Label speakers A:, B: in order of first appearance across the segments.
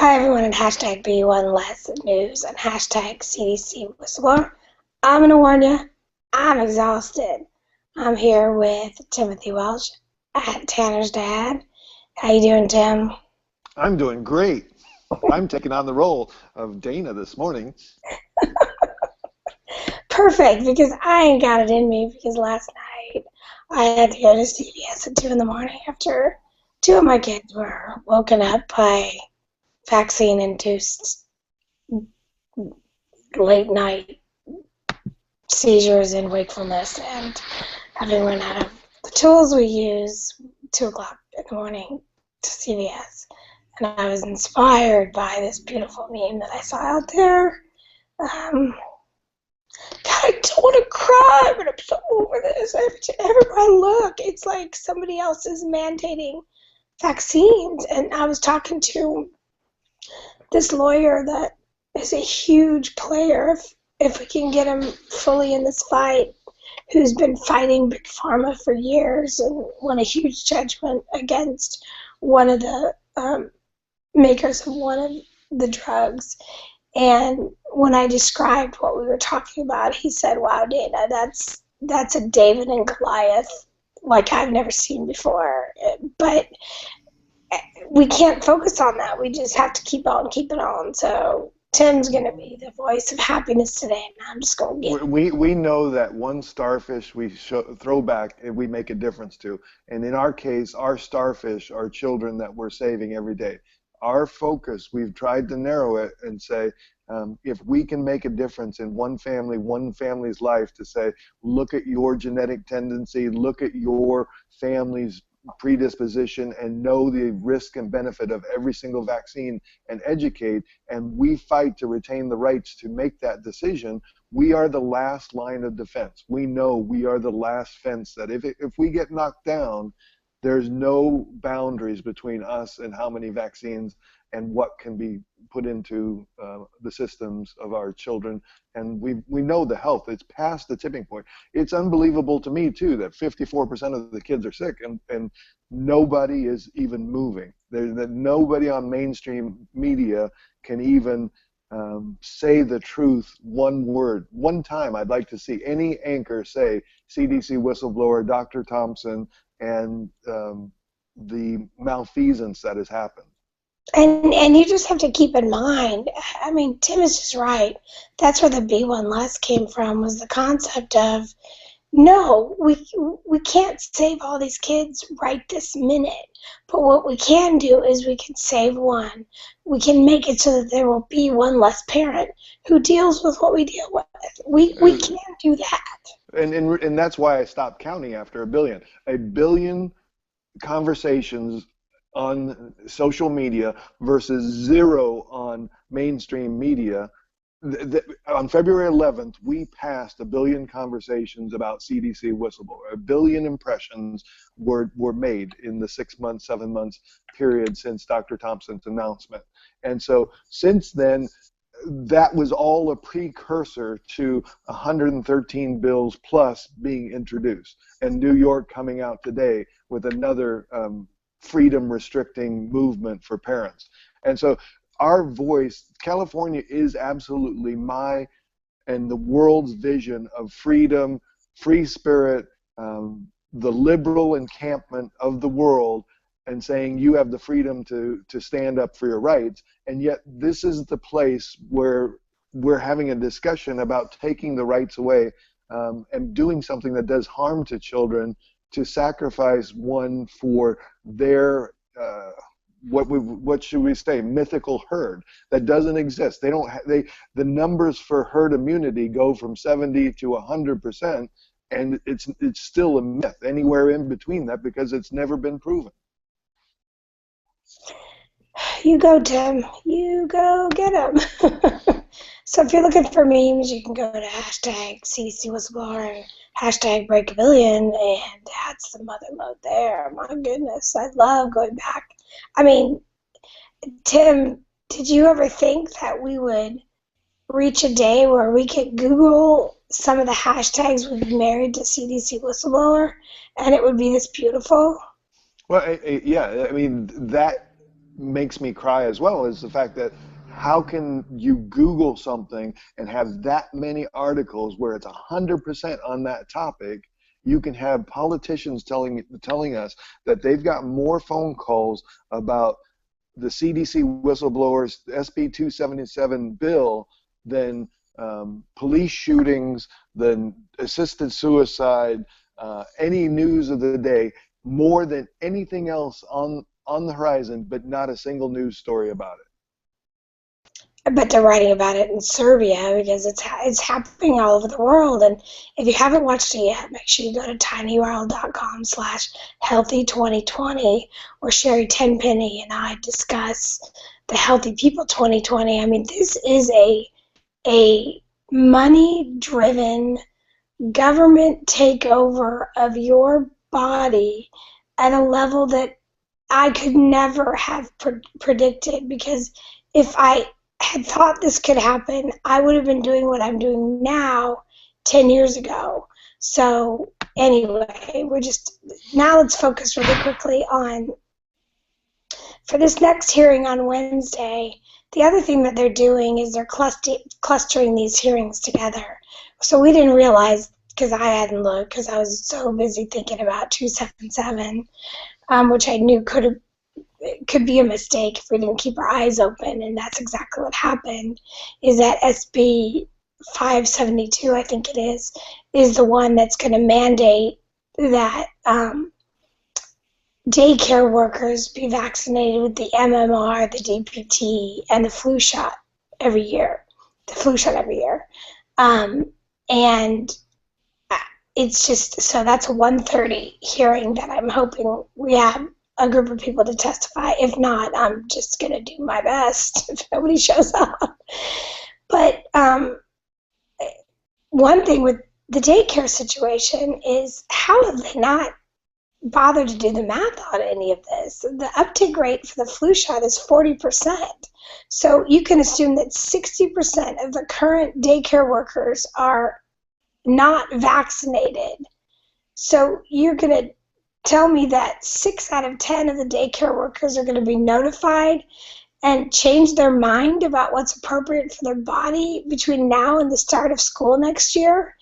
A: Hi everyone at hashtag B1 Less News and hashtag CDC Whistleblower. I'm gonna warn you, I'm exhausted. I'm here with Timothy Welch at Tanner's dad. How you doing, Tim?
B: I'm doing great. I'm taking on the role of Dana this morning.
A: Perfect, because I ain't got it in me because last night I had to go to CVS at 2 in the morning after two of my kids were woken up by vaccine-induced late night seizures and wakefulness, and having run out of the tools we use, 2 o'clock in the morning to CVS. And I was inspired by this beautiful meme that I saw out there. God, I don't want to cry, but I'm so over this. Everywhere I look, it's like somebody else is mandating vaccines. And I was talking to this lawyer that is a huge player if we can get him fully in this fight, who's been fighting Big Pharma for years and won a huge judgment against one of the makers of one of the drugs. And when I described what we were talking about, he said, "Wow, Dana, that's a David and Goliath like I've never seen before." But we can't focus on that. We just have to keep on keeping on. So Tim's going to be the voice of happiness today, and I'm just going to get
B: We know that one starfish we throw back and we make a difference to. And in our case, our starfish are children that we're saving every day. Our focus, we've tried to narrow it and say, if we can make a difference in one family's life, to say, look at your genetic tendency, look at your family's predisposition, and know the risk and benefit of every single vaccine, and educate, and we fight to retain the rights to make that decision, we are the last line of defense. We know we are the last fence that if we get knocked down, there's no boundaries between us and how many vaccines and what can be put into the systems of our children. And we know the health. It's past the tipping point. It's unbelievable to me, too, that 54% of the kids are sick and nobody is even moving. That nobody on mainstream media can even say the truth one word. One time I'd like to see any anchor say CDC whistleblower, Dr. Thompson, and the malfeasance that has happened.
A: And you just have to keep in mind, I mean, Tim is just right. That's where the B1 less came from, was the concept of, no, we can't save all these kids right this minute. But what we can do is we can save one. We can make it so that there will be one less parent who deals with what we deal with. We can do that.
B: And that's why I stopped counting after a billion. A billion conversations on social media versus zero on mainstream media. On February 11th, we passed a billion conversations about CDC whistleblower. A billion impressions were made in the 6 months, 7 months period since Dr. Thompson's announcement. And so since then, that was all a precursor to 113 bills plus being introduced, and New York coming out today with another freedom restricting movement for parents. And so our voice, California is absolutely my and the world's vision of freedom, free spirit, the liberal encampment of the world, and saying you have the freedom to stand up for your rights. And yet this is the place where we're having a discussion about taking the rights away and doing something that does harm to children, to sacrifice one for their what should we say, mythical herd that doesn't exist. The numbers for herd immunity go from 70 to 100%, and it's still a myth anywhere in between that, because it's never been proven.
A: You go, Tim. You go get them. So if you're looking for memes, you can go to hashtag CDC Whistleblower and hashtag Break a Billion, and that's the mother mode there. My goodness, I love going back. I mean, Tim, did you ever think that we would reach a day where we could Google some of the hashtags we've married to CDC Whistleblower, and it would be this beautiful?
B: Well, yeah, I mean, makes me cry as well is the fact that how can you Google something and have that many articles where it's 100% on that topic? You can have politicians telling us that they've got more phone calls about the CDC whistleblowers SB 277 bill than police shootings, than assisted suicide, any news of the day, more than anything else on the horizon, but not a single news story about it.
A: But they're writing about it in Serbia because it's happening all over the world. And if you haven't watched it yet, make sure you go to tinyurl.com/healthy2020, where Sherry Tenpenny and I discuss the Healthy People 2020. I mean, this is a money-driven government takeover of your body at a level that I could never have predicted, because if I had thought this could happen, I would have been doing what I'm doing now 10 years ago. So anyway, now let's focus really quickly on, for this next hearing on Wednesday, the other thing that they're doing is they're clustering these hearings together. So we didn't realize, because I hadn't looked, because I was so busy thinking about 277, which I knew could be a mistake if we didn't keep our eyes open, and that's exactly what happened, is that SB 572, I think it is the one that's going to mandate that daycare workers be vaccinated with the MMR, the DPT, and the flu shot every year. And it's just, so that's a 1:30 hearing that I'm hoping we have a group of people to testify. If not, I'm just going to do my best if nobody shows up. But one thing with the daycare situation is, how have they not bothered to do the math on any of this? The uptake rate for the flu shot is 40%. So you can assume that 60% of the current daycare workers are not vaccinated. So you're going to tell me that 6 out of 10 of the daycare workers are going to be notified and change their mind about what's appropriate for their body between now and the start of school next year?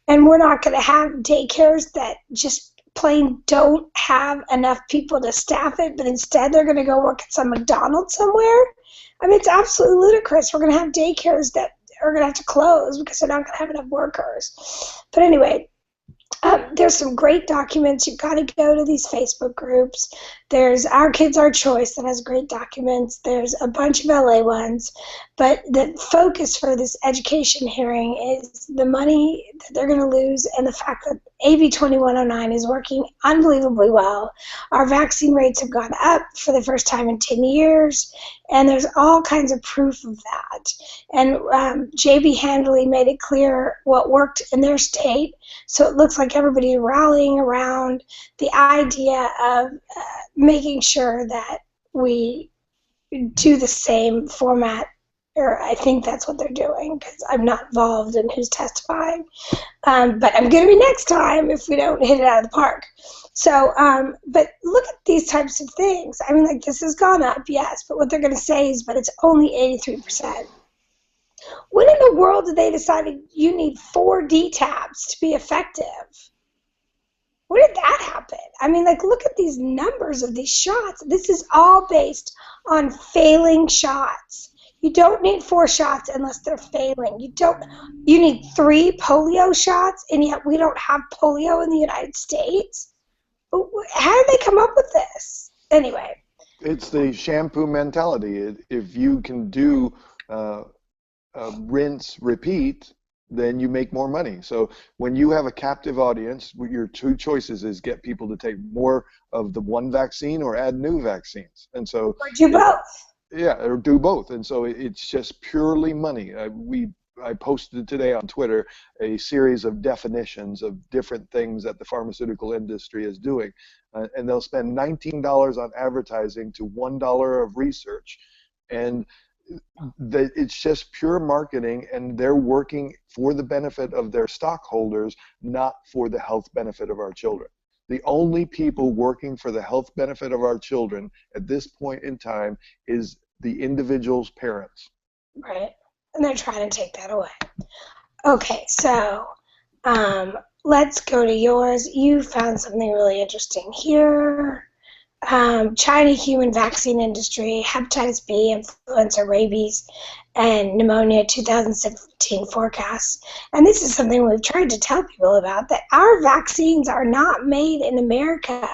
A: And we're not going to have daycares that just plain don't have enough people to staff it, but instead they're going to go work at some McDonald's somewhere? I mean, it's absolutely ludicrous. We're going to have daycares that are going to have to close because they're not going to have enough workers. But anyway, there's some great documents. You've got to go to these Facebook groups. There's Our Kids, Our Choice that has great documents. There's a bunch of LA ones. But the focus for this education hearing is the money that they're going to lose and the fact that AB 2109 is working unbelievably well. Our vaccine rates have gone up for the first time in 10 years, and there's all kinds of proof of that. And J.B. Handley made it clear what worked in their state, so it looks like everybody rallying around the idea of making sure that we do the same format, or I think that's what they're doing, because I'm not involved in who's testifying. But I'm going to be next time if we don't hit it out of the park. So, but look at these types of things. I mean, like, this has gone up, yes, but what they're going to say is, but it's only 83%. When in the world did they decide you need 4 DTaps to be effective? Where did that happen? I mean, like, look at these numbers of these shots. This is all based on failing shots. You don't need 4 shots unless they're failing. You need 3 polio shots, and yet we don't have polio in the United States? How did they come up with this? Anyway.
B: It's the shampoo mentality. If you can do rinse, repeat, then you make more money. So when you have a captive audience, your 2 choices is get people to take more of the one vaccine or add new vaccines. And so,
A: or do both.
B: Yeah, or do both. And so it's just purely money. I posted today on Twitter a series of definitions of different things that the pharmaceutical industry is doing. And they'll spend $19 on advertising to $1 of research. And it's just pure marketing, and they're working for the benefit of their stockholders, not for the health benefit of our children. The only people working for the health benefit of our children at this point in time is the individual's parents.
A: Right. And they're trying to take that away. Okay, so let's go to yours. You found something really interesting here. China human vaccine industry, hepatitis B, influenza, rabies, and pneumonia 2017 forecasts. And this is something we've tried to tell people about, that our vaccines are not made in America.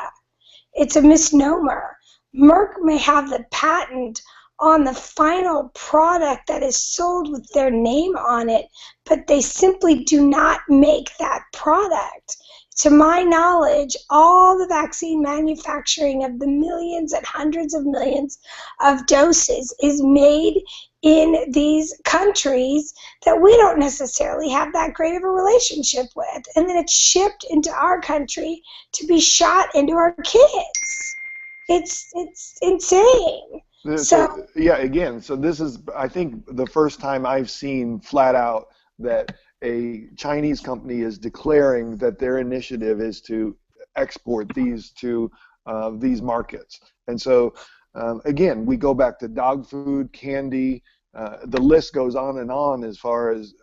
A: It's a misnomer. Merck may have the patent on the final product that is sold with their name on it, but they simply do not make that product. To my knowledge, all the vaccine manufacturing of the millions and hundreds of millions of doses is made in these countries that we don't necessarily have that great of a relationship with. And then it's shipped into our country to be shot into our kids. It's insane.
B: So yeah, again, so this is, I think, the first time I've seen flat out that a Chinese company is declaring that their initiative is to export these to these markets. And so, again, we go back to dog food, candy, the list goes on as far as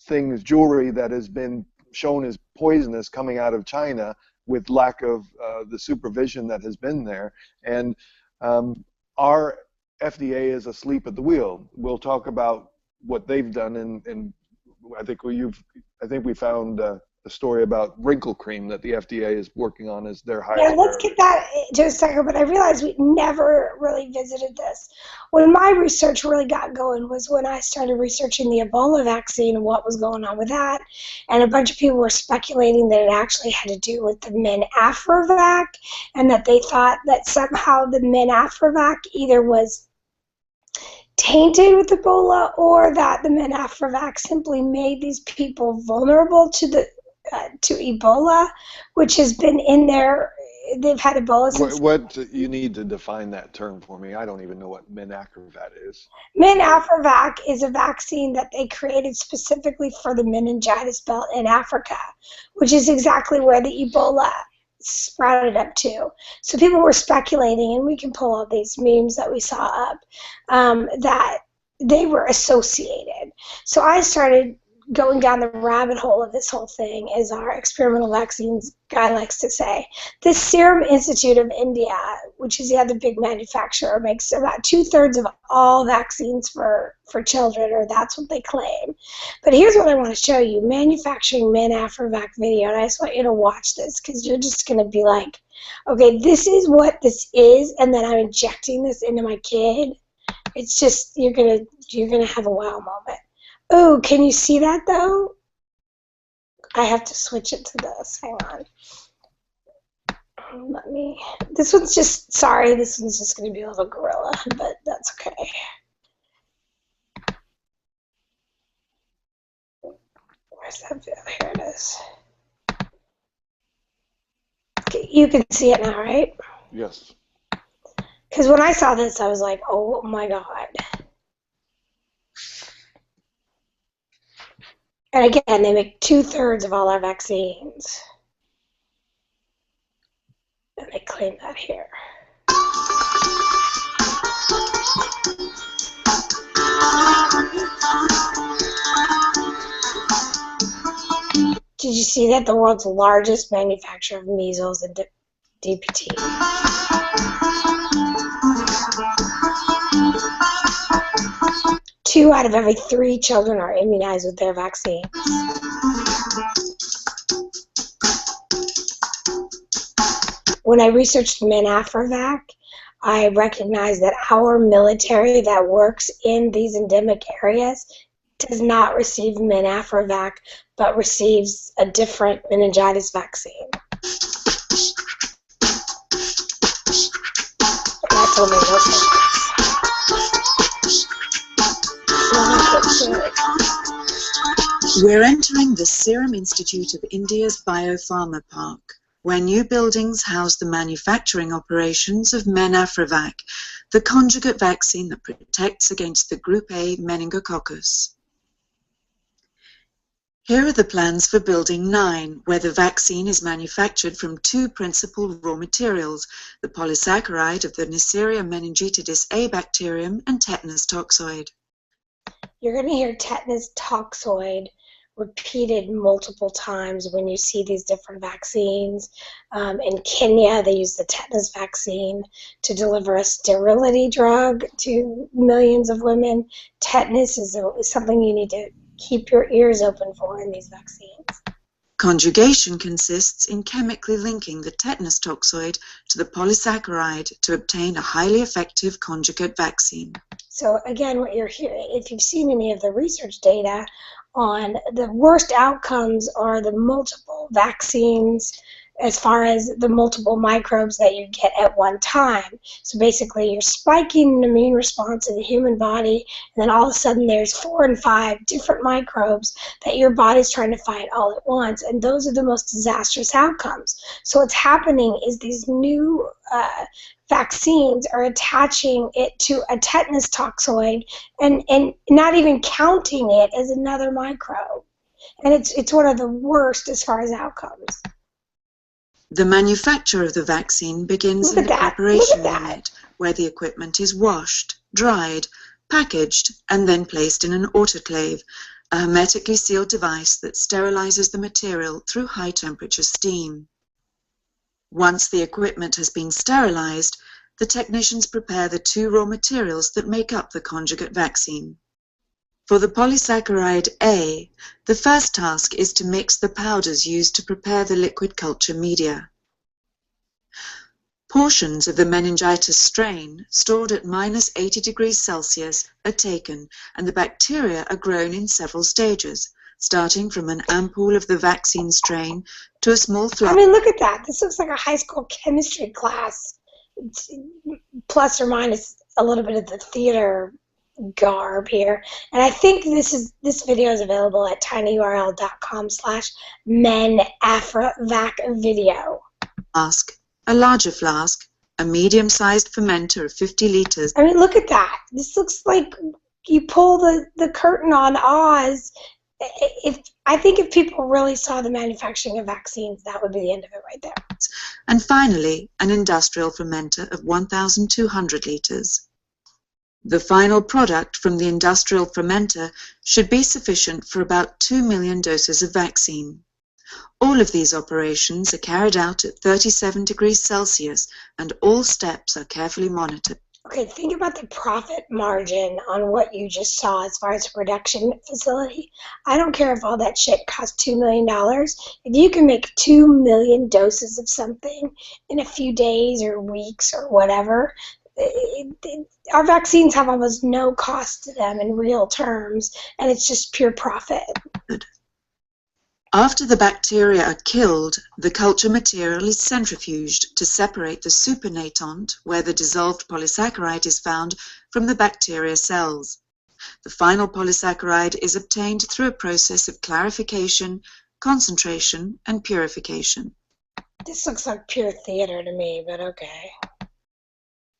B: things, jewelry that has been shown as poisonous coming out of China with lack of the supervision that has been there. And our FDA is asleep at the wheel. We'll talk about what they've done, and I think we found a story about wrinkle cream that the FDA is working on as their highest priority.
A: Yeah, let's get that to a second, but I realized we never really visited this. When my research really got going was when I started researching the Ebola vaccine and what was going on with that, and a bunch of people were speculating that it actually had to do with the MenAfriVac, and that they thought that somehow the MenAfriVac either was tainted with Ebola, or that the MenAfriVac simply made these people vulnerable to Ebola, which has been in there. They've had Ebola since.
B: What you need to define that term for me. I don't even know what MenAfriVac is.
A: MenAfriVac is a vaccine that they created specifically for the meningitis belt in Africa, which is exactly where the Ebola sprouted up to. So people were speculating, and we can pull all these memes that we saw up, that they were associated. So I started going down the rabbit hole of this whole thing, as our experimental vaccines guy likes to say. The Serum Institute of India, which is the other big manufacturer, makes about 2/3 of all vaccines for children, or that's what they claim. But here's what I want to show you. Manufacturing MenAfriVac video, and I just want you to watch this, because you're just going to be like, okay, this is what this is, and then I'm injecting this into my kid. It's just, you're gonna have a wow moment. Oh, can you see that though? I have to switch it to this. Hang on. Let me. This one's just, sorry, this one's just going to be a little gorilla, but that's okay. Where's that video? Here it is. Okay, you can see it now, right?
B: Yes.
A: Because when I saw this, I was like, oh my God. And again, they make 2/3 of all our vaccines. And they claim that here. Did you see that? The world's largest manufacturer of measles and DPT. 2 out of every 3 children are immunized with their vaccines. When I researched MenAfriVac, I recognized that our military that works in these endemic areas does not receive MenAfriVac, but receives a different meningitis vaccine. That told me no sense.
C: We're entering the Serum Institute of India's Biopharma Park, where new buildings house the manufacturing operations of MenAfriVac, the conjugate vaccine that protects against the Group A meningococcus. Here are the plans for Building 9, where the vaccine is manufactured from two principal raw materials, the polysaccharide of the Neisseria meningitidis A bacterium and tetanus toxoid.
A: You're going to hear tetanus toxoid repeated multiple times when you see these different vaccines. In Kenya, they use the tetanus vaccine to deliver a sterility drug to millions of women. Tetanus is something you need to keep your ears open for in these vaccines.
C: Conjugation consists in chemically linking the tetanus toxoid to the polysaccharide to obtain a highly effective conjugate vaccine.
A: So again, what you're hearing, if you've seen any of the research data on the worst outcomes are the multiple vaccines as far as the multiple microbes that you get at one time. So basically you're spiking an immune response in the human body, and then all of a sudden there's 4 and 5 different microbes that your body's trying to fight all at once, and those are the most disastrous outcomes. So what's happening is these new vaccines are attaching it to a tetanus toxoid and not even counting it as another microbe. And it's one of the worst as far as outcomes.
C: The manufacture of the vaccine begins in the preparation unit, where the equipment is washed, dried, packaged, and then placed in an autoclave, a hermetically sealed device that sterilizes the material through high-temperature steam. Once the equipment has been sterilized, the technicians prepare the two raw materials that make up the conjugate vaccine. For the polysaccharide A, the first task is to mix the powders used to prepare the liquid culture media. Portions of the meningitis strain, stored at -80 degrees Celsius, are taken, and the bacteria are grown in several stages, starting from an ampoule of the vaccine strain to a small flower.
A: I mean, look at that. This looks like a high school chemistry class, plus or minus a little bit of the theater garb here. And I think this video is available at tinyurl.com/menafrivacvideo.
C: Flask, a larger flask, a medium-sized fermenter of 50 liters.
A: I mean, look at that. This looks like you pull the curtain on Oz. I think if people really saw the manufacturing of vaccines, that would be the end of it right there.
C: And finally, an industrial fermenter of 1,200 liters. The final product from the industrial fermenter should be sufficient for about 2 million doses of vaccine. All of these operations are carried out at 37 degrees Celsius, and all steps are carefully monitored.
A: Okay, think about the profit margin on what you just saw as far as a production facility. I don't care if all that shit costs $2 million. If you can make 2 million doses of something in a few days or weeks or whatever, our vaccines have almost no cost to them in real terms, and it's just pure profit.
C: After the bacteria are killed, the culture material is centrifuged to separate the supernatant, where the dissolved polysaccharide is found, from the bacteria cells. The final polysaccharide is obtained through a process of clarification, concentration, and purification.
A: This looks like pure theater to me, but okay.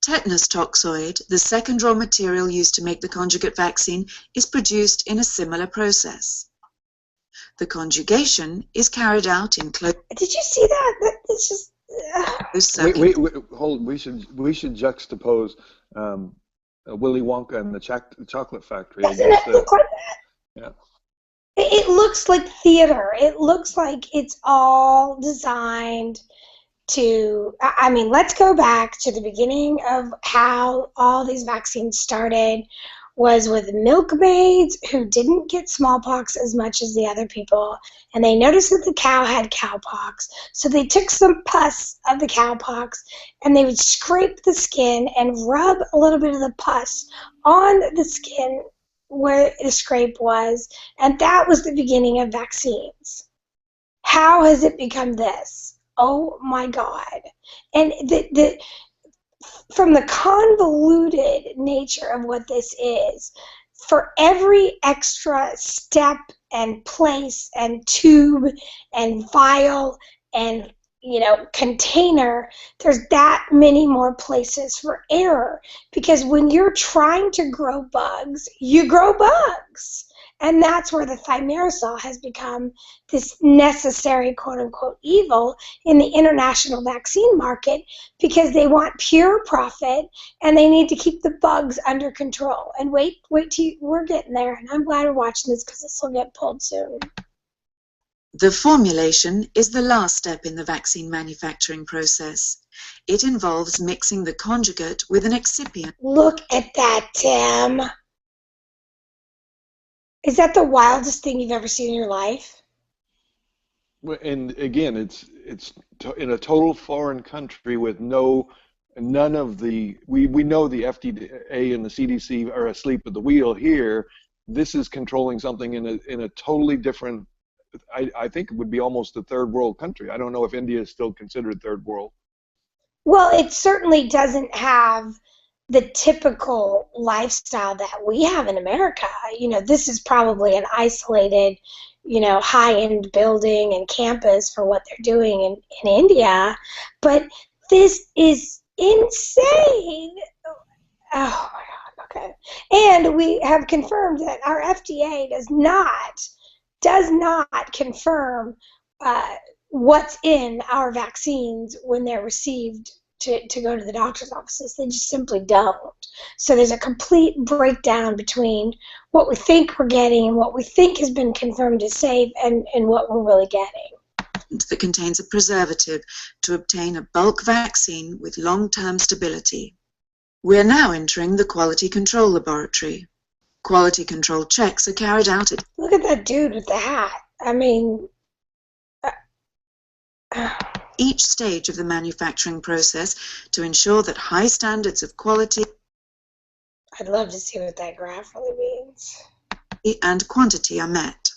C: Tetanus toxoid, the second raw material used to make the conjugate vaccine, is produced in a similar process. The conjugation is carried out in close.
A: Did you see that? It's just.
B: Wait, hold. We should juxtapose Willy Wonka and the Chocolate Factory.
A: Doesn't it look like that?
B: Yeah.
A: It looks like theater. It looks like it's all designed to. I mean, let's go back to the beginning of how all these vaccines started. Was with milkmaids who didn't get smallpox as much as the other people, and they noticed that the cow had cowpox, so they took some pus of the cowpox and they would scrape the skin and rub a little bit of the pus on the skin where the scrape was, and that was the beginning of vaccines. How has it become this? Oh my God. And from the convoluted nature of what this is, for every extra step and place and tube and vial and container, there's that many more places for error. Because when you're trying to grow bugs, you grow bugs. And that's where the thimerosal has become this necessary, quote unquote, evil in the international vaccine market, because they want pure profit and they need to keep the bugs under control. And wait till we're getting there. And I'm glad we're watching this, because this will get pulled soon.
C: The formulation is the last step in the vaccine manufacturing process. It involves mixing the conjugate with an excipient.
A: Look at that, Tim. Is that the wildest thing you've ever seen in your life?
B: And again, it's in a total foreign country with none of the, we know the FDA and the CDC are asleep at the wheel here. This is controlling something in a totally different, I think it would be almost a third world country. I don't know if India is still considered third world.
A: Well, it certainly doesn't have the typical lifestyle that we have in America. You know, this is probably an isolated, you know, high-end building and campus for what they're doing in India. But this is insane. Oh my God, okay. And we have confirmed that our FDA does not confirm what's in our vaccines when they're received to go to the doctor's offices. They just simply don't. So there's a complete breakdown between what we think we're getting and what we think has been confirmed as safe and what we're really getting.
C: That contains a preservative to obtain a bulk vaccine with long-term stability. We're now entering the quality control laboratory. Quality control checks are carried out at...
A: Look at that dude with the hat. I mean...
C: each stage of the manufacturing process to ensure that high standards of quality...
A: I'd love to see what that graph really means.
C: ...and quantity are met.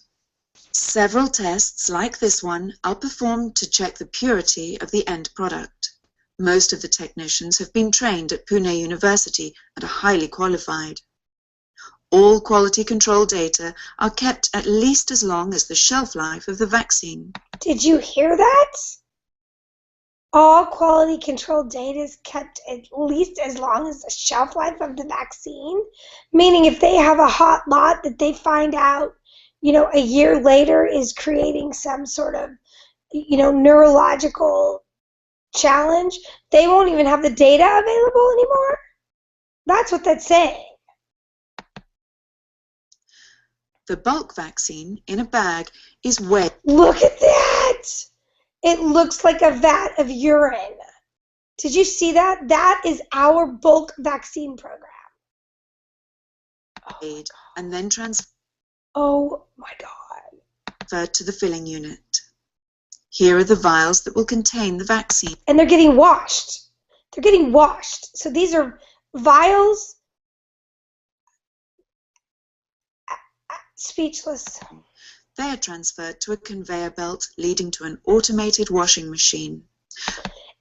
C: Several tests like this one are performed to check the purity of the end product. Most of the technicians have been trained at Pune University and are highly qualified. All quality control data are kept at least as long as the shelf life of the vaccine.
A: Did you hear that? All quality control data is kept at least as long as the shelf life of the vaccine, meaning if they have a hot lot that they find out, you know, a year later is creating some sort of, you know, neurological challenge, they won't even have the data available anymore. That's what that's saying.
C: The bulk vaccine in a bag is weighed.
A: Look at that! It looks like a vat of urine. Did you see that? That is our bulk vaccine program.
C: And then
A: oh my God.
C: To the filling unit. Here are the vials that will contain the vaccine.
A: And they're getting washed. They're getting washed. So these are vials. Speechless.
C: They are transferred to a conveyor belt leading to an automated washing machine.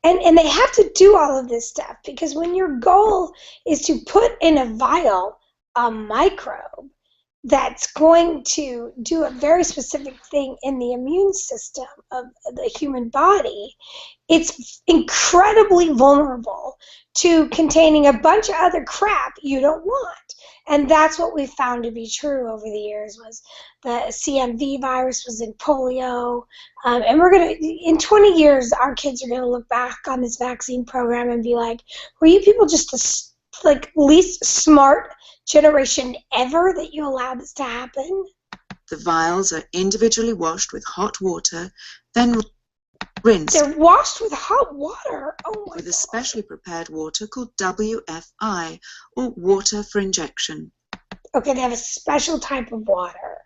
A: And they have to do all of this stuff because when your goal is to put in a vial a microbe that's going to do a very specific thing in the immune system of the human body, it's incredibly vulnerable to containing a bunch of other crap you don't want. And that's what we found to be true over the years, was the CMV virus was in polio. And we're going to, in 20 years, our kids are going to look back on this vaccine program and be like, were you people just the least smart generation ever that you allowed this to happen?
C: The vials are individually washed with hot water, then rinsed.
A: They're washed with hot water? Oh my God.
C: With a specially prepared water called WFI, or water for injection.
A: Okay, they have a special type of water.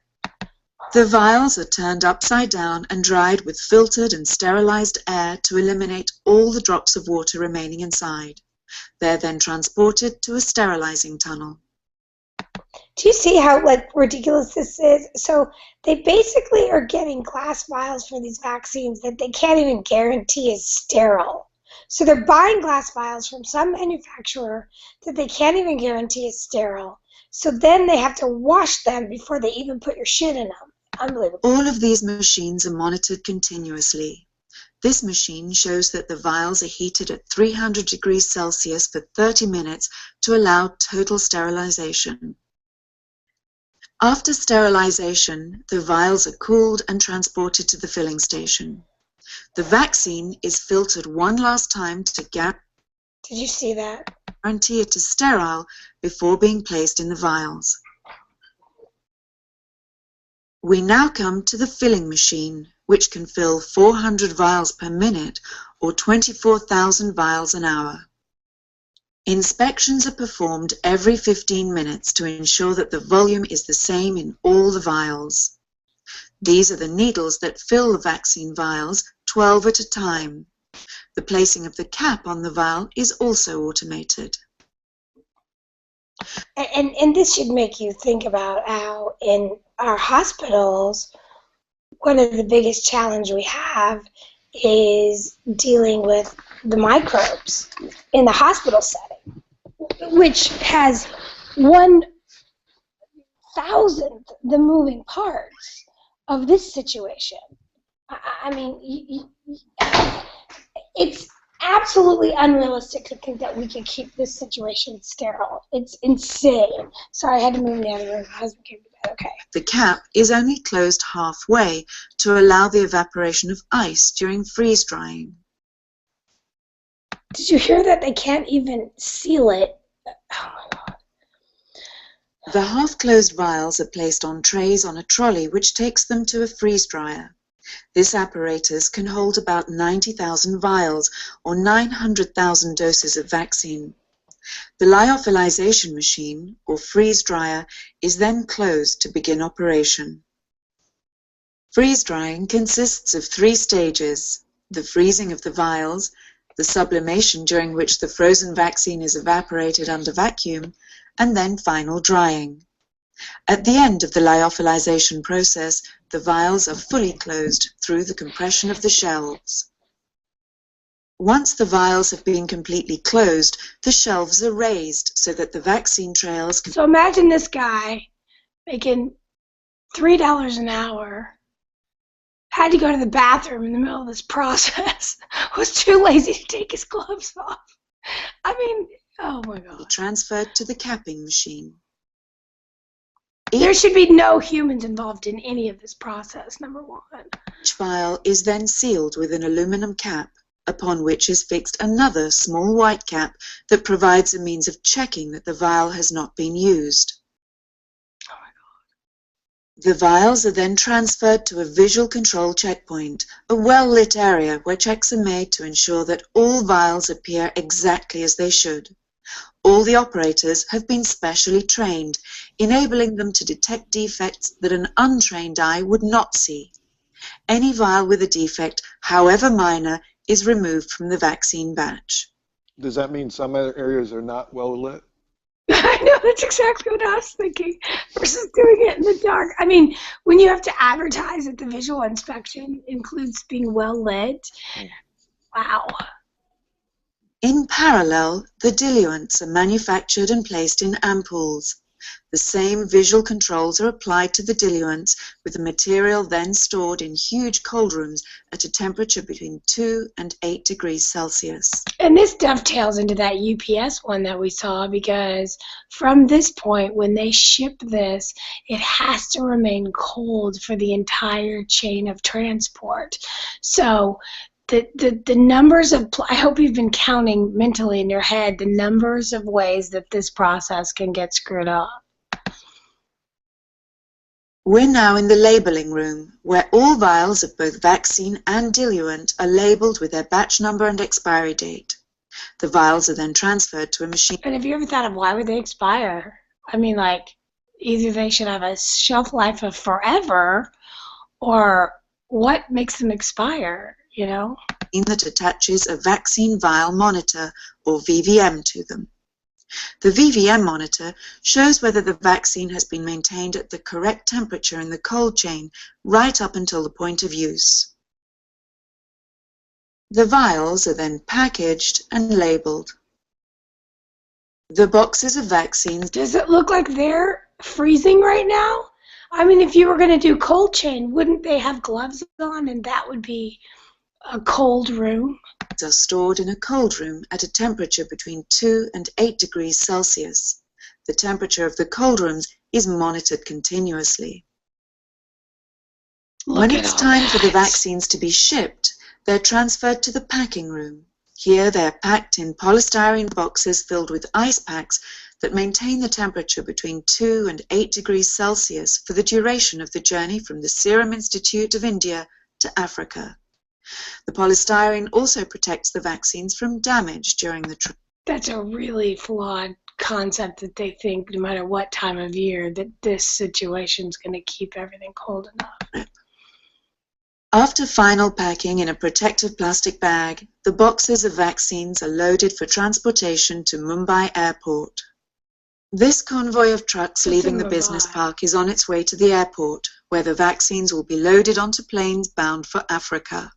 C: The vials are turned upside down and dried with filtered and sterilized air to eliminate all the drops of water remaining inside. They're then transported to a sterilizing tunnel.
A: Do you see how ridiculous this is? So they basically are getting glass vials for these vaccines that they can't even guarantee is sterile. So they're buying glass vials from some manufacturer that they can't even guarantee is sterile. So then they have to wash them before they even put your shit in them. Unbelievable.
C: All of these machines are monitored continuously. This machine shows that the vials are heated at 300 degrees Celsius for 30 minutes to allow total sterilization. After sterilization, the vials are cooled and transported to the filling station. The vaccine is filtered one last time to
A: Did you see that?
C: guarantee it is sterile before being placed in the vials. We now come to the filling machine, which can fill 400 vials per minute or 24,000 vials an hour. Inspections are performed every 15 minutes to ensure that the volume is the same in all the vials. These are the needles that fill the vaccine vials, 12 at a time. The placing of the cap on the vial is also automated.
A: And this should make you think about how in our hospitals, one of the biggest challenges we have is dealing with the microbes in the hospital setting, which has 1,000th the moving parts of this situation. I mean, it's absolutely unrealistic to think that we can keep this situation sterile. It's insane. Sorry, I had to move in the other room. My husband came to bed. Okay.
C: The cap is only closed halfway to allow the evaporation of ice during freeze drying.
A: Did you hear that? They can't even seal it. Oh my God.
C: The half-closed vials are placed on trays on a trolley which takes them to a freeze dryer. This apparatus can hold about 90,000 vials or 900,000 doses of vaccine. The lyophilization machine, or freeze dryer, is then closed to begin operation. Freeze drying consists of 3 stages: the freezing of the vials, the sublimation during which the frozen vaccine is evaporated under vacuum, and then final drying. At the end of the lyophilization process, the vials are fully closed through the compression of the shelves. Once the vials have been completely closed, the shelves are raised so that the vaccine trails can...
A: So imagine this guy making $3 an hour, had to go to the bathroom in the middle of this process, was too lazy to take his gloves off. I mean, oh my God.
C: be transferred to the capping machine.
A: There should be no humans involved in any of this process, number one.
C: Each vial is then sealed with an aluminum cap, upon which is fixed another small white cap that provides a means of checking that the vial has not been used.
A: Oh my God.
C: The vials are then transferred to a visual control checkpoint, a well-lit area where checks are made to ensure that all vials appear exactly as they should. All the operators have been specially trained, enabling them to detect defects that an untrained eye would not see. Any vial with a defect, however minor, is removed from the vaccine batch.
B: Does that mean some other areas are not well lit?
A: I know, that's exactly what I was thinking, versus doing it in the dark. I mean, when you have to advertise that the visual inspection includes being well lit, wow.
C: In parallel, the diluents are manufactured and placed in ampoules. The same visual controls are applied to the diluents, with the material then stored in huge cold rooms at a temperature between 2 and 8 degrees Celsius.
A: And this dovetails into that UPS one that we saw, because from this point, when they ship this, it has to remain cold for the entire chain of transport. So the numbers of, I hope you've been counting mentally in your head, the numbers of ways that this process can get screwed up.
C: We're now in the labeling room, where all vials of both vaccine and diluent are labeled with their batch number and expiry date. The vials are then transferred to a machine.
A: And have you ever thought of why would they expire? I mean, like, either they should have a shelf life of forever, or what makes them expire, you know?
C: That attaches a vaccine vial monitor, or VVM, to them. The VVM monitor shows whether the vaccine has been maintained at the correct temperature in the cold chain right up until the point of use. The vials are then packaged and labeled. The boxes of vaccines...
A: Does it look like they're freezing right now? I mean, if you were going to do cold chain, wouldn't they have gloves on, and that would be a cold room?
C: Are stored in a cold room at a temperature between 2 and 8 degrees Celsius. The temperature of the cold rooms is monitored continuously.
A: Look
C: When
A: at
C: it's
A: all
C: time for the
A: that.
C: vaccines to be shipped, they're transferred to the packing room. Here they're packed in polystyrene boxes filled with ice packs that maintain the temperature between 2 and 8 degrees Celsius for the duration of the journey from the Serum Institute of India to Africa. The polystyrene also protects the vaccines from damage during the trip.
A: That's a really flawed concept that they think no matter what time of year that this situation's going to keep everything cold enough.
C: After final packing in a protective plastic bag, the boxes of vaccines are loaded for transportation to Mumbai Airport. This convoy of trucks leaving the business park is on its way to the airport, where the vaccines will be loaded onto planes bound for Africa.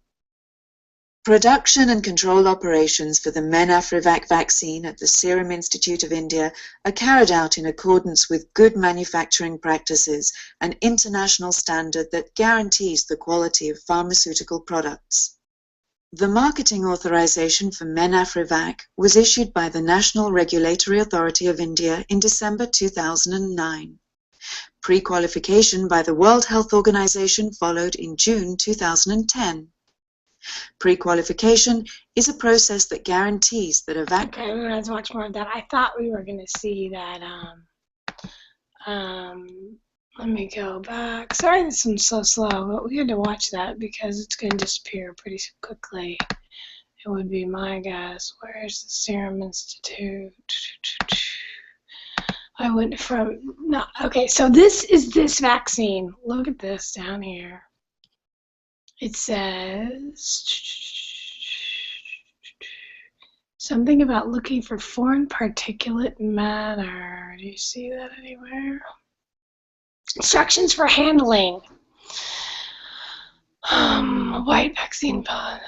C: Production and control operations for the Menafrivac vaccine at the Serum Institute of India are carried out in accordance with good manufacturing practices, an international standard that guarantees the quality of pharmaceutical products. The marketing authorization for Menafrivac was issued by the National Regulatory Authority of India in December 2009. Pre-qualification by the World Health Organization followed in June 2010. Pre-qualification is a process that guarantees that a vaccine...
A: Okay, we're going to watch more of that. I thought we were going to see that, let me go back. Sorry this one's so slow, but we had to watch that because it's going to disappear pretty quickly. It would be my guess. Where's the Serum Institute? I went from... No, okay, so this is this vaccine. Look at this down here. It says something about looking for foreign particulate matter. Do you see that anywhere? Instructions for handling. White vaccine pod.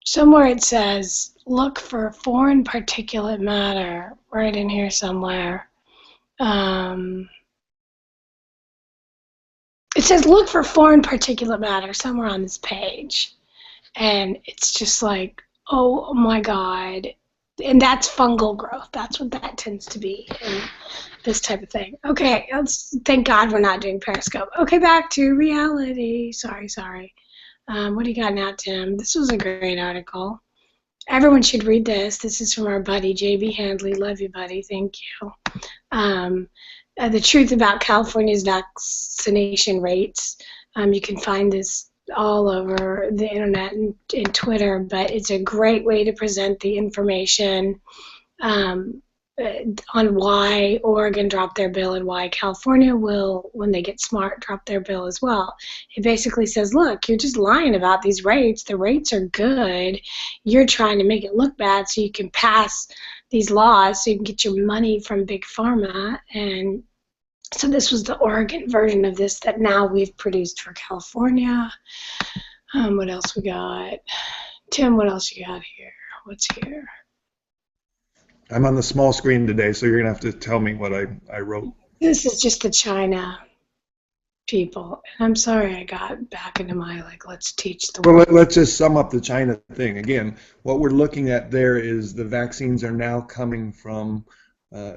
A: Somewhere it says look for foreign particulate matter. Right in here somewhere. It says look for foreign particulate matter somewhere on this page. And it's just like, oh my God. And that's fungal growth. That's what that tends to be in this type of thing. Okay, thank God we're not doing Periscope. Okay, back to reality. Sorry. What do you got now, Tim? This was a great article. Everyone should read this. This is from our buddy, J.B. Handley. Love you, buddy. Thank you. The truth about California's vaccination rates. You can find this all over the internet and Twitter, but it's a great way to present the information on why Oregon dropped their bill and why California will, when they get smart, drop their bill as well. It basically says, look, you're just lying about these rates. The rates are good. You're trying to make it look bad so you can pass these laws so you can get your money from Big Pharma. And so this was the Oregon version of this that now we've produced for California. What else we got? Tim, what else you got here? What's here?
B: I'm on the small screen today, so you're going to have to tell me what I wrote.
A: This is just the China people. And I'm sorry I got back into my, let's teach the world.
B: Well, let's just sum up the China thing. Again, what we're looking at there is the vaccines are now coming from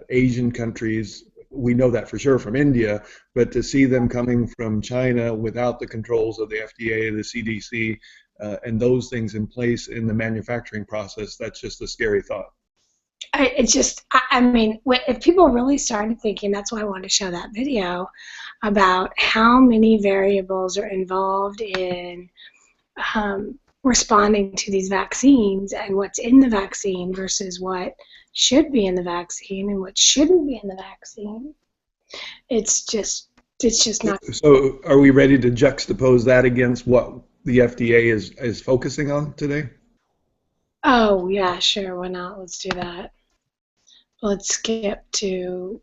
B: Asian countries. We know that for sure from India, but to see them coming from China without the controls of the FDA, the CDC, and those things in place in the manufacturing process, that's just a scary thought.
A: I mean, if people really started thinking, that's why I wanted to show that video about how many variables are involved in responding to these vaccines and what's in the vaccine versus what should be in the vaccine and what shouldn't be in the vaccine. It's just not. So
B: are we ready to juxtapose that against what the FDA is focusing on today?
A: Oh, yeah, sure. Why not? Let's do that. Let's skip to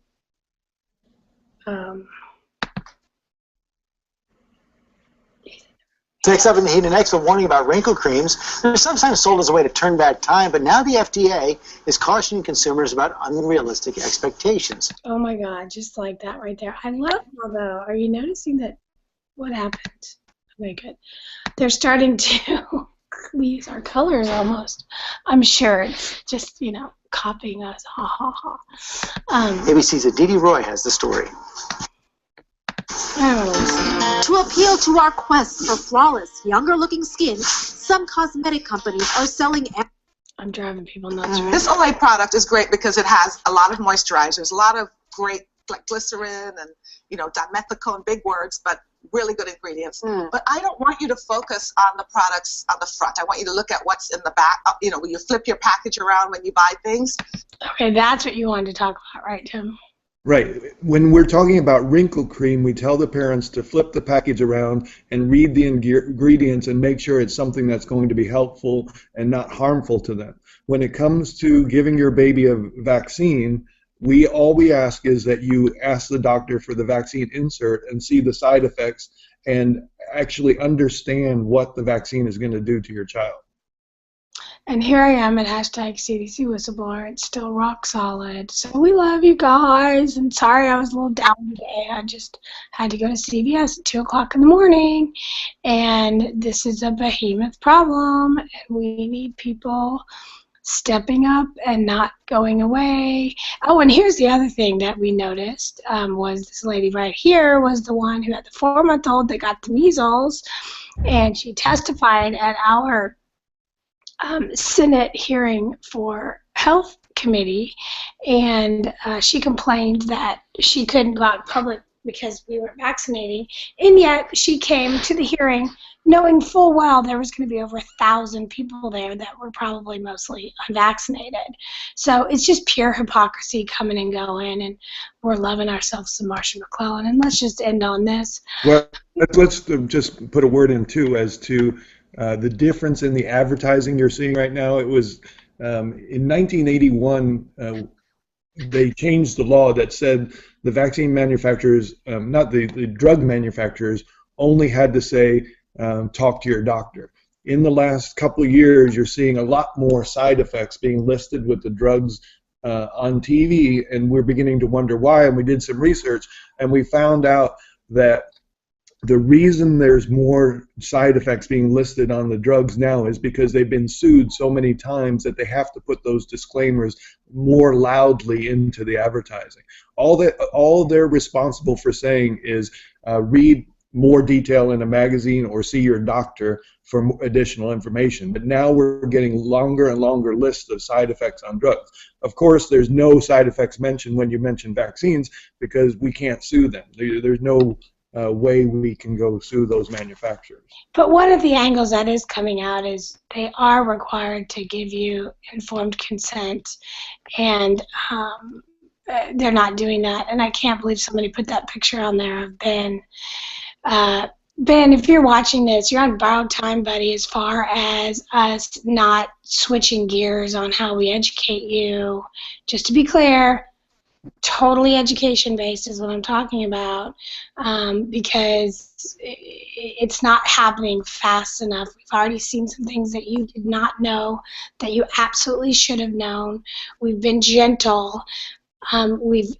D: Next up in the Heat and X, a warning about wrinkle creams. They're sometimes sold as a way to turn back time, but now the FDA is cautioning consumers about unrealistic expectations.
A: Oh my God, just like that right there. I love how, though, are you noticing that what happened? Okay, good. They're starting to we use our colors almost. I'm sure it's just, copying us. Ha ha ha.
D: ABC's Aditi Roy has the story.
E: To appeal to our quest for flawless, younger-looking skin, some cosmetic companies are selling...
A: I'm driving people nuts.
F: This Olay product is great because it has a lot of moisturizers, a lot of great, like glycerin and, you know, dimethicone, big words, but really good ingredients. But I don't want you to focus on the products on the front. I want you to look at what's in the back. You know, when you flip your package around when you buy things.
A: Okay, that's what you wanted to talk about, right, Tim?
B: Right. When we're talking about wrinkle cream, we tell the parents to flip the package around and read the ingredients and make sure it's something that's going to be helpful and not harmful to them. When it comes to giving your baby a vaccine, all we ask is that you ask the doctor for the vaccine insert and see the side effects and actually understand what the vaccine is going to do to your child.
A: And here I am at hashtag CDC Whistleblower. It's still rock solid. So we love you guys. And sorry I was a little down today. I just had to go to CVS at 2 o'clock in the morning. And this is a behemoth problem. And we need people stepping up and not going away. Oh, and here's the other thing that we noticed was this lady right here was the one who had the 4-month-old that got the measles. And she testified at our Senate hearing for Health Committee, and she complained that she couldn't go out in public because we weren't vaccinating, and yet she came to the hearing knowing full well there was going to be over 1,000 people there that were probably mostly unvaccinated. So it's just pure hypocrisy coming and going, and we're loving ourselves some Marcia McClellan. And let's just end on this.
B: Well, let's just put a word in, too, as to the difference in the advertising you're seeing right now. It was in 1981, they changed the law that said the vaccine manufacturers, not the drug manufacturers, only had to say, talk to your doctor. In the last couple of years, you're seeing a lot more side effects being listed with the drugs on TV, and we're beginning to wonder why. And we did some research, and we found out that the reason there's more side effects being listed on the drugs now is because they've been sued so many times that they have to put those disclaimers more loudly into the advertising. All they're responsible for saying is read more detail in a magazine or see your doctor for additional information. But now we're getting longer and longer lists of side effects on drugs. Of course, there's no side effects mentioned when you mention vaccines because we can't sue them. There's no way we can go sue those manufacturers.
A: But one of the angles that is coming out is they are required to give you informed consent, and they're not doing that. And I can't believe somebody put that picture on there of Ben. Ben, if you're watching this, you're on borrowed time, buddy, as far as us not switching gears on how we educate you. Just to be clear, totally education-based is what I'm talking about, because it's not happening fast enough. We've already seen some things that you did not know that you absolutely should have known. We've been gentle. We've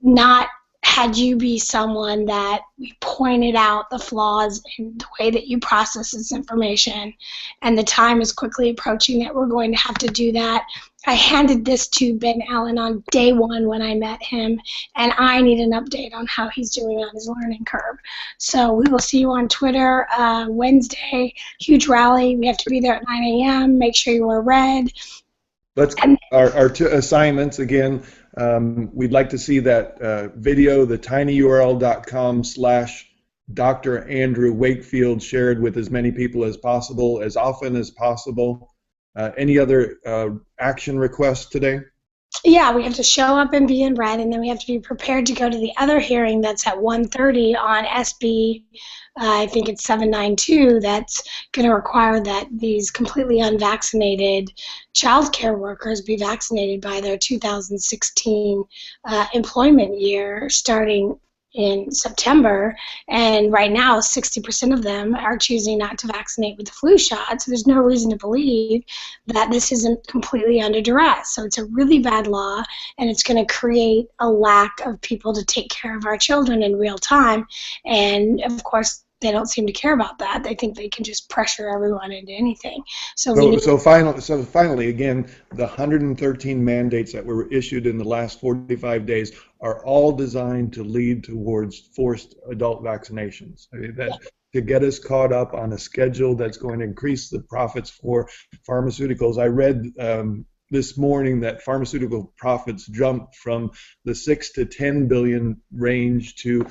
A: not had you be someone that we pointed out the flaws in the way that you process this information, and the time is quickly approaching that we're going to have to do that. I handed this to Ben Allen on day one when I met him, and I need an update on how he's doing on his learning curve. So we will see you on Twitter Wednesday. Huge rally. We have to be there at 9 a.m. Make sure you wear red.
B: Our two assignments again. We'd like to see that video, the tinyurl.com/Dr. Andrew Wakefield, shared with as many people as possible, as often as possible. Any other action requests today?
A: Yeah, we have to show up and be in red, and then we have to be prepared to go to the other hearing that's at 1:30 on SB, I think it's 792, that's going to require that these completely unvaccinated child care workers be vaccinated by their 2016 employment year starting in September, and right now 60% of them are choosing not to vaccinate with the flu shot, so there's no reason to believe that this isn't completely under duress. So it's a really bad law, and it's going to create a lack of people to take care of our children in real time, and of course they don't seem to care about that. They think they can just pressure everyone into anything. So
G: finally, again, the 113 mandates that were issued in the last 45 days are all designed to lead towards forced adult vaccinations. I mean, to get us caught up on a schedule that's going to increase the profits for pharmaceuticals. I read this morning that pharmaceutical profits jumped from the 6 to 10 billion range to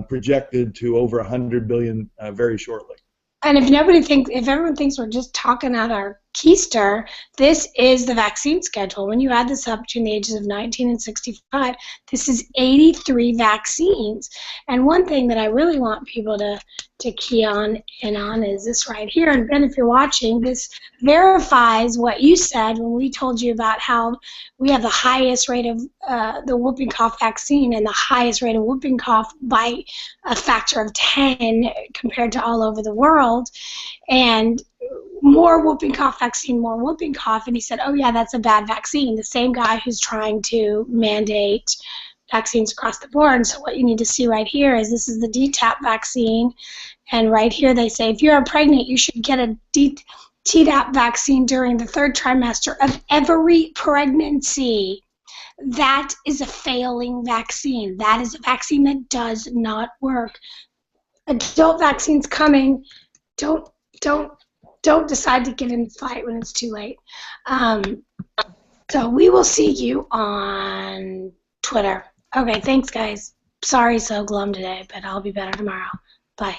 G: projected to over 100 billion very shortly.
A: And if everyone thinks we're just talking out our keister, this is the vaccine schedule. When you add this up between the ages of 19 and 65, this is 83 vaccines. And one thing that I really want people to key on is this right here. And Ben, if you're watching, this verifies what you said when we told you about how we have the highest rate of the whooping cough vaccine and the highest rate of whooping cough by a factor of 10 compared to all over the world. And more whooping cough vaccine, more whooping cough. And he said, oh, yeah, that's a bad vaccine. The same guy who's trying to mandate vaccines across the board. And so what you need to see right here is this is the DTaP vaccine. And right here they say if you're pregnant, you should get a Tdap vaccine during the 3rd trimester of every pregnancy. That is a failing vaccine. That is a vaccine that does not work. Adult vaccines coming. Don't decide to get in the fight when it's too late. So we will see you on Twitter. Okay, thanks, guys. Sorry so glum today, but I'll be better tomorrow. Bye.